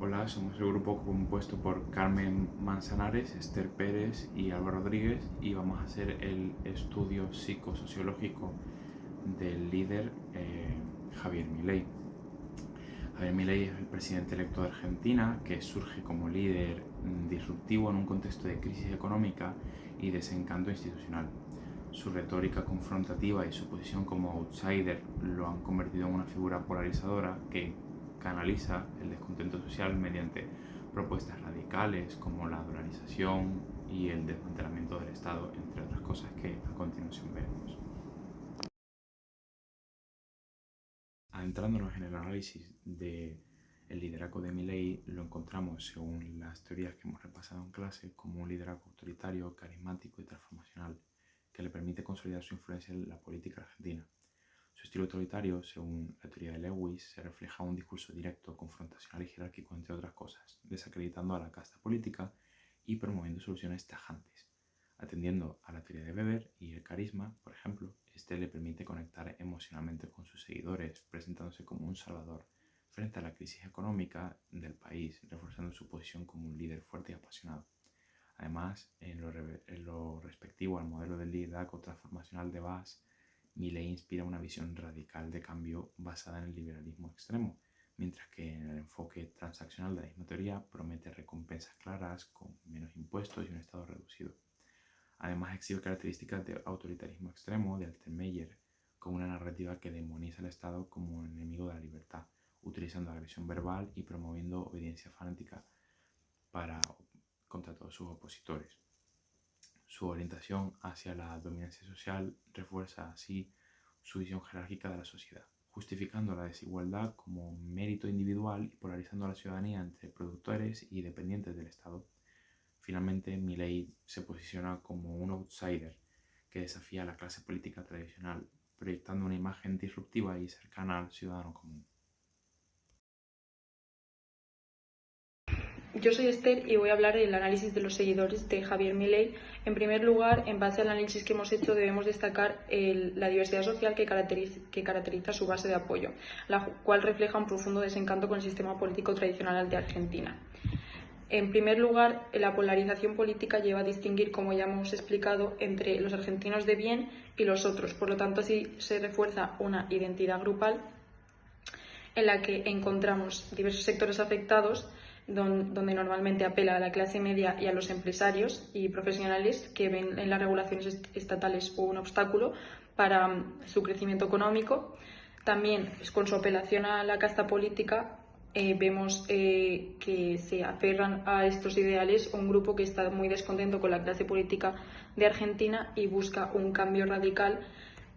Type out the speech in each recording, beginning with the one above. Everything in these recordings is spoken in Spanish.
Hola, somos el grupo compuesto por Carmen Manzanares, Esther Pérez y Álvaro Rodríguez y vamos a hacer el estudio psicosociológico del líder Javier Milei. Javier Milei es el presidente electo de Argentina que surge como líder disruptivo en un contexto de crisis económica y desencanto institucional. Su retórica confrontativa y su posición como outsider lo han convertido en una figura polarizadora que canaliza el descontento social mediante propuestas radicales como la dolarización y el desmantelamiento del Estado, entre otras cosas que a continuación veremos. Adentrándonos en el análisis del liderazgo de Milei, lo encontramos, según las teorías que hemos repasado en clase, como un liderazgo autoritario, carismático y transformacional, que le permite consolidar su influencia en la política argentina. Su estilo autoritario, según la teoría de Lewis, se refleja en un discurso directo, confrontacional y jerárquico, entre otras cosas, desacreditando a la casta política y promoviendo soluciones tajantes. Atendiendo a la teoría de Weber y el carisma, por ejemplo, este le permite conectar emocionalmente con sus seguidores, presentándose como un salvador frente a la crisis económica del país, reforzando su posición como un líder fuerte y apasionado. Además, en lo respectivo al modelo del liderazgo transformacional de Bas, Milei inspira una visión radical de cambio basada en el liberalismo extremo, mientras que en el enfoque transaccional de la misma teoría promete recompensas claras, con menos impuestos y un Estado reducido. Además, exhibe características de autoritarismo extremo de Altermeyer, con una narrativa que demoniza al Estado como un enemigo de la libertad, utilizando agresión verbal y promoviendo obediencia fanática contra todos sus opositores. Su orientación hacia la dominancia social refuerza así su visión jerárquica de la sociedad, justificando la desigualdad como mérito individual y polarizando a la ciudadanía entre productores y dependientes del Estado. Finalmente, Milei se posiciona como un outsider que desafía a la clase política tradicional, proyectando una imagen disruptiva y cercana al ciudadano común. Yo soy Esther y voy a hablar del análisis de los seguidores de Javier Milei. En primer lugar, en base al análisis que hemos hecho, debemos destacar la diversidad social que caracteriza su base de apoyo, la cual refleja un profundo desencanto con el sistema político tradicional de Argentina. En primer lugar, la polarización política lleva a distinguir, como ya hemos explicado, entre los argentinos de bien y los otros. Por lo tanto, así se refuerza una identidad grupal en la que encontramos diversos sectores afectados, donde normalmente apela a la clase media y a los empresarios y profesionales que ven en las regulaciones estatales un obstáculo para su crecimiento económico. También, con su apelación a la casta política, vemos que se aferran a estos ideales un grupo que está muy descontento con la clase política de Argentina y busca un cambio radical,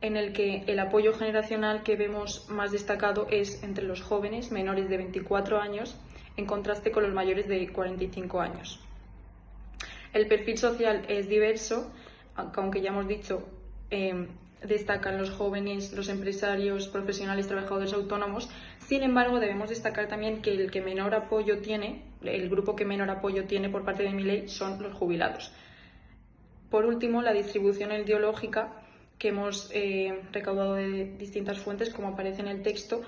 en el que el apoyo generacional que vemos más destacado es entre los jóvenes menores de 24 años, en contraste con los mayores de 45 años. El perfil social es diverso, aunque ya hemos dicho, destacan los jóvenes, los empresarios, profesionales, trabajadores autónomos. Sin embargo, debemos destacar también que el grupo que menor apoyo tiene por parte de Milei son los jubilados. Por último, la distribución ideológica que hemos recaudado de distintas fuentes, como aparece en el texto,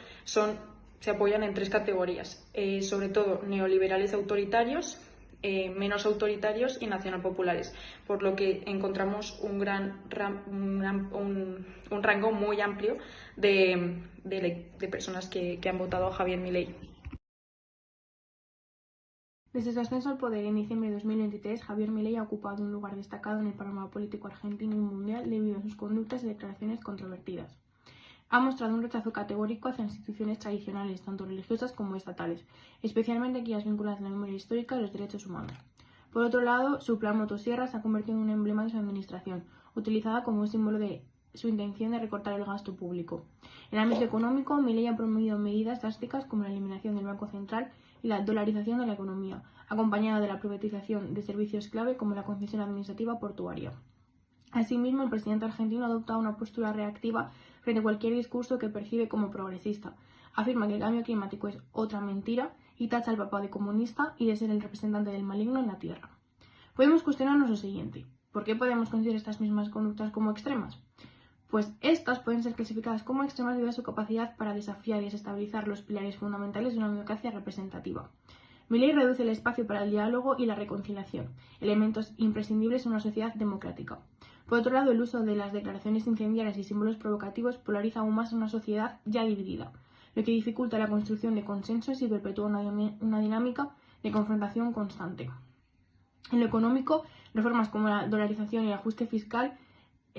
se apoyan en tres categorías, sobre todo neoliberales autoritarios, menos autoritarios y nacionalpopulares, por lo que encontramos un rango muy amplio de personas que han votado a Javier Milei. Desde su ascenso al poder en diciembre de 2023, Javier Milei ha ocupado un lugar destacado en el panorama político argentino y mundial debido a sus conductas y declaraciones controvertidas. Ha mostrado un rechazo categórico hacia instituciones tradicionales, tanto religiosas como estatales, especialmente aquellas vinculadas a la memoria histórica y los derechos humanos. Por otro lado, su plan Motosierra se ha convertido en un emblema de su administración, utilizada como un símbolo de su intención de recortar el gasto público. En el ámbito económico, Milei ha promovido medidas drásticas como la eliminación del Banco Central y la dolarización de la economía, acompañada de la privatización de servicios clave como la concesión administrativa portuaria. Asimismo, el presidente argentino adopta una postura reactiva frente a cualquier discurso que percibe como progresista. Afirma que el cambio climático es otra mentira y tacha al Papa de comunista y de ser el representante del maligno en la Tierra. Podemos cuestionarnos lo siguiente: ¿por qué podemos considerar estas mismas conductas como extremas? Pues estas pueden ser clasificadas como extremas debido a su capacidad para desafiar y desestabilizar los pilares fundamentales de una democracia representativa. Milei reduce el espacio para el diálogo y la reconciliación, elementos imprescindibles en una sociedad democrática. Por otro lado, el uso de las declaraciones incendiarias y símbolos provocativos polariza aún más a una sociedad ya dividida, lo que dificulta la construcción de consensos y perpetúa una dinámica de confrontación constante. En lo económico, reformas como la dolarización y el ajuste fiscal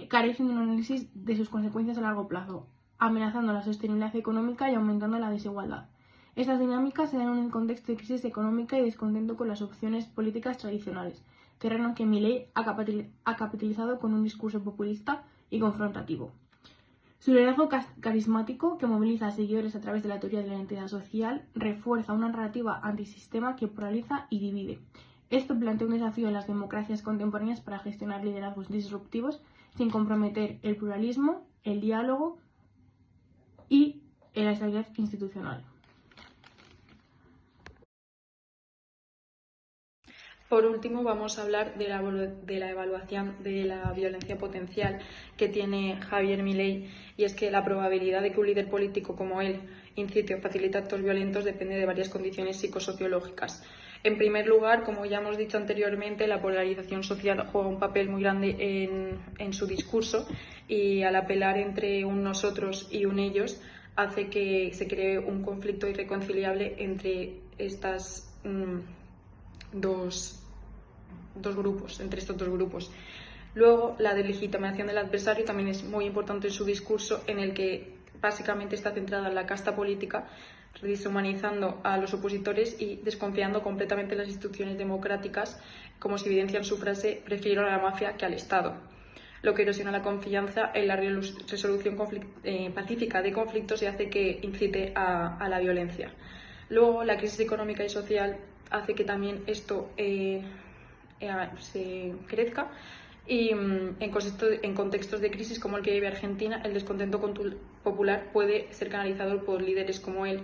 carecen de un análisis de sus consecuencias a largo plazo, amenazando la sostenibilidad económica y aumentando la desigualdad. Estas dinámicas se dan en un contexto de crisis económica y descontento con las opciones políticas tradicionales, terreno que Milei ha capitalizado con un discurso populista y confrontativo. Su liderazgo carismático, que moviliza a seguidores a través de la teoría de la identidad social, refuerza una narrativa antisistema que polariza y divide. Esto plantea un desafío en las democracias contemporáneas para gestionar liderazgos disruptivos sin comprometer el pluralismo, el diálogo y la estabilidad institucional. Por último, vamos a hablar de la evaluación de la violencia potencial que tiene Javier Milei, y es que la probabilidad de que un líder político como él incite o facilite actos violentos depende de varias condiciones psicosociológicas. En primer lugar, como ya hemos dicho anteriormente, la polarización social juega un papel muy grande en su discurso, y al apelar entre un nosotros y un ellos hace que se cree un conflicto irreconciliable entre estas entre estos dos grupos. Luego, la deslegitimación del adversario también es muy importante en su discurso, en el que básicamente está centrada en la casta política, deshumanizando a los opositores y desconfiando completamente en las instituciones democráticas, como se evidencia en su frase «prefiero a la mafia que al Estado», lo que erosiona la confianza en la resolución pacífica de conflictos y hace que incite a la violencia. Luego, la crisis económica y social hace que también esto se crezca, y en contextos de crisis como el que vive Argentina, el descontento popular puede ser canalizado por líderes como él,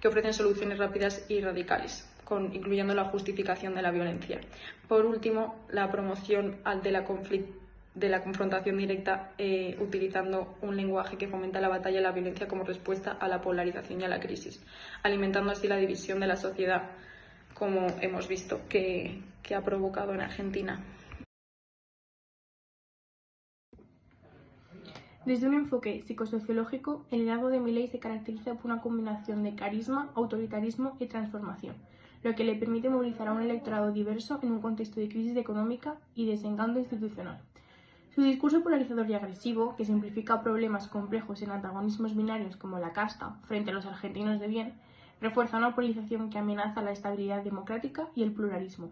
que ofrecen soluciones rápidas y radicales, incluyendo la justificación de la violencia. Por último, la promoción de la confrontación directa, utilizando un lenguaje que fomenta la batalla y la violencia como respuesta a la polarización y a la crisis, alimentando así la división de la sociedad, como hemos visto que ha provocado en Argentina. Desde un enfoque psicosociológico, el liderazgo de Milei se caracteriza por una combinación de carisma, autoritarismo y transformación, lo que le permite movilizar a un electorado diverso en un contexto de crisis económica y desencanto institucional. Su discurso polarizador y agresivo, que simplifica problemas complejos en antagonismos binarios como la casta frente a los argentinos de bien, refuerza una polarización que amenaza la estabilidad democrática y el pluralismo.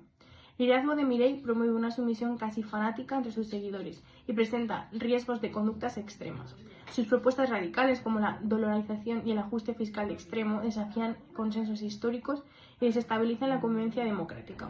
El liderazgo de Milei promueve una sumisión casi fanática entre sus seguidores y presenta riesgos de conductas extremas. Sus propuestas radicales, como la dolarización y el ajuste fiscal extremo, desafían consensos históricos y desestabilizan la convivencia democrática.